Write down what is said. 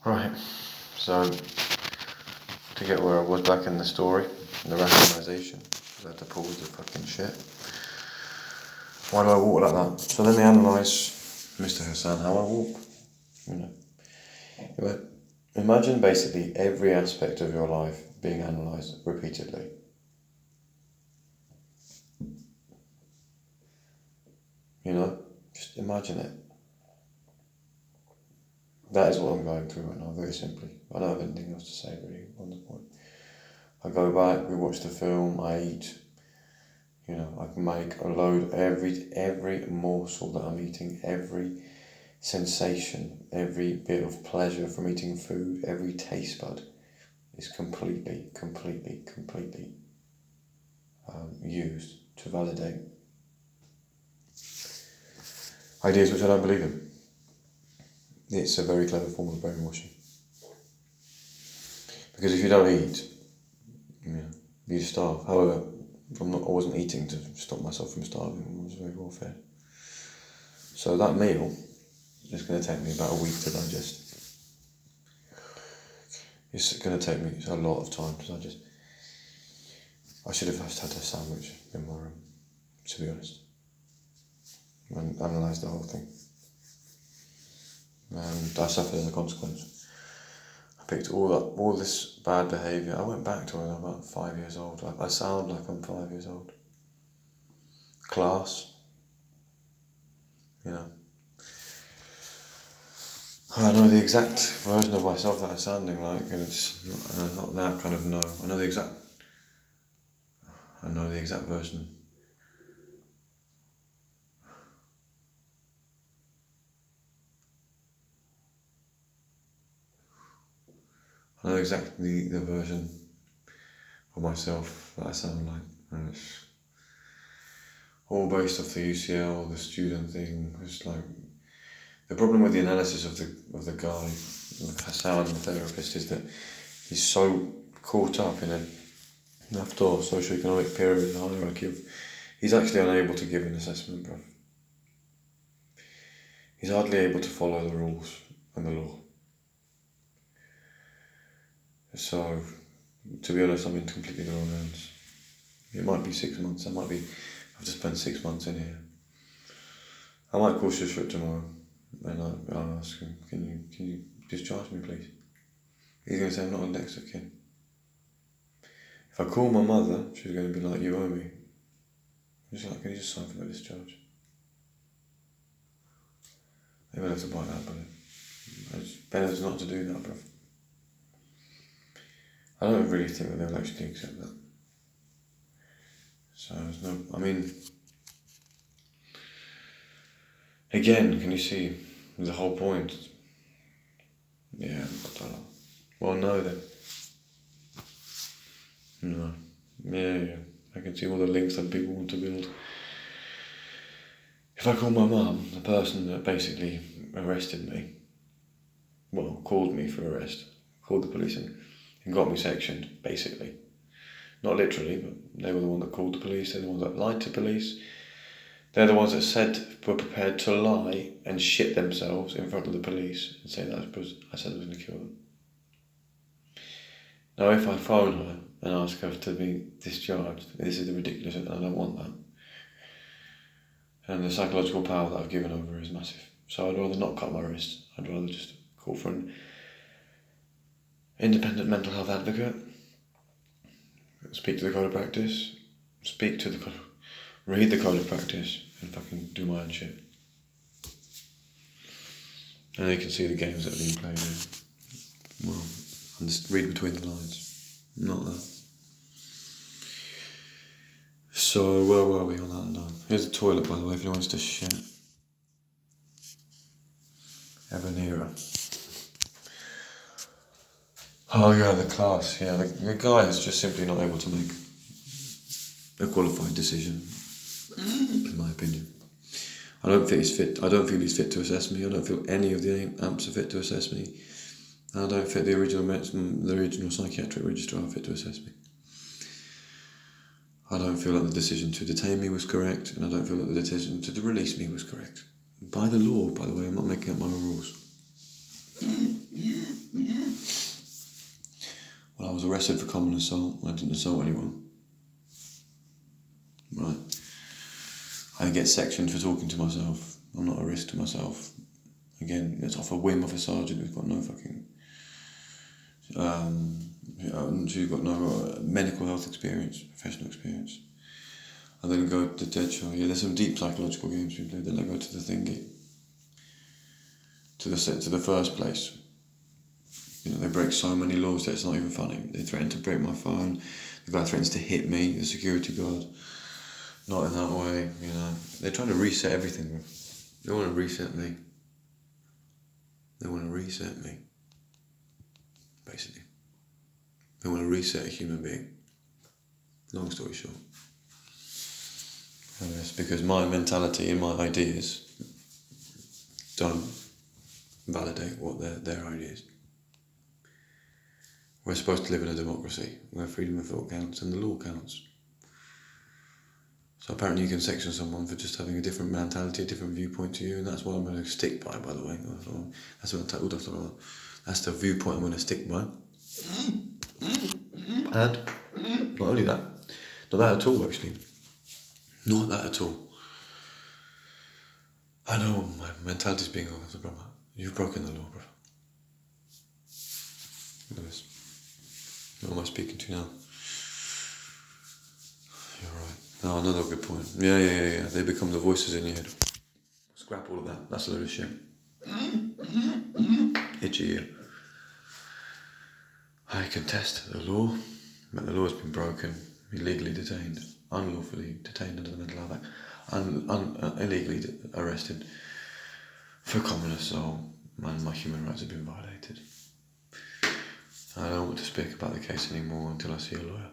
Right, so to get where I was back in the story, the rationalisation, I had to pause the fucking shit. Why do I walk like that? So let me analyse, Mr. Hassan, how I walk. Imagine basically every aspect of your life being analysed repeatedly. Just imagine it. That is what I'm going through right now, very simply. I don't have anything else to say really on the point. I go back, we watch the film, I eat. I can make a load, every morsel that I'm eating, every sensation, every bit of pleasure from eating food, every taste bud is completely used to validate ideas which I don't believe in. It's a very clever form of brainwashing. Because if you don't eat, you starve. However, I wasn't eating to stop myself from starving. I was very well fed. So that meal is going to take me about a week to digest. It's going to take me a lot of time to digest. I should have just had a sandwich in my room, to be honest, and analysed the whole thing. And I suffered as a consequence. I picked all this bad behaviour. I went back to when I was about 5 years old. I sound like I'm 5 years old. Class. I know the exact version of myself that I'm sounding like, and it's not that kind of no. I know the exact version. I know exactly the version of myself that I sound like, and it's all based off the UCL, the student thing. It's like the problem with the analysis of the guy, Hassan, the therapist, is that he's so caught up in a Haftar socio-economic pyramid hierarchy of he's actually unable to give an assessment, bruv. He's hardly able to follow the rules and the law. So, to be honest, I'm in completely the wrong hands. It might be 6 months. I have to spend 6 months in here. I might call Shushrat tomorrow and I'll ask him, can you discharge me, please? He's going to say I'm not a next of kin. If I call my mother, she's going to be like, you owe me. She's like, can you just sign for my discharge? Maybe I'll have to bite that bullet. It's better not to do that, bruv. I don't really think that they'll actually accept that. So there's no, again, can you see the whole point? Yeah, well, no then. No. Yeah. I can see all the links that people want to build. If I call my mum, the person that basically arrested me, called me for arrest, called the police and got me sectioned, basically. Not literally, but they were the one that called the police, they're the ones that lied to police. They're the ones that were prepared to lie and shit themselves in front of the police and say that I said I was going to kill them. Now, if I phone her and ask her to be discharged, this is the ridiculous, and I don't want that. And the psychological power that I've given over is massive. So I'd rather not cut my wrist. I'd rather just call for an independent mental health advocate, speak to the code of practice, read the code of practice, and fucking do my own shit. And they can see the games that are being played in. And just read between the lines. Not that. So, where were we on that note? Here's the toilet, by the way, if anyone wants to shit. Evanira. Oh yeah, the class, yeah. The guy is just simply not able to make a qualified decision, in my opinion. I don't feel he's fit to assess me. I don't feel any of the amps are fit to assess me. And I don't think the original psychiatric registrar are fit to assess me. I don't feel like the decision to detain me was correct, and I don't feel like the decision to release me was correct. By the law, by the way, I'm not making up my own rules. was arrested for common assault. I didn't assault anyone. Right. I get sectioned for talking to myself. I'm not a risk to myself. Again, it's off a whim of a sergeant who's got no fucking... who's got no medical health experience, professional experience. I then go to Deadshot. Yeah, there's some deep psychological games we play. Then I go to the thingy. To the first place. You know, they break so many laws that it's not even funny. They threaten to break my phone. The guy threatens to hit me, the security guard. Not in that way, you know. They're trying to reset everything. They want to reset me. They want to reset me. Basically. They want to reset a human being. Long story short. And it's because my mentality and my ideas don't validate what their ideas. We're supposed to live in a democracy where freedom of thought counts and the law counts. So apparently you can section someone for just having a different mentality, a different viewpoint to you, and that's what I'm going to stick by the way. That's the viewpoint I'm going to stick by. And not only that, not that at all actually. Not that at all. I know my mentality's being honest, brother. You've broken the law, brother. Look at this. Who am I speaking to now? You're right. No, another good point. Yeah. They become the voices in your head. Scrap all of that. That's a load of shit. Itchy ear. I contest the law, but the law has been broken. Illegally detained. Unlawfully detained under the Mental Health Act. Illegally arrested for common assault. And my human rights have been violated. I don't want to speak about the case anymore until I see a lawyer.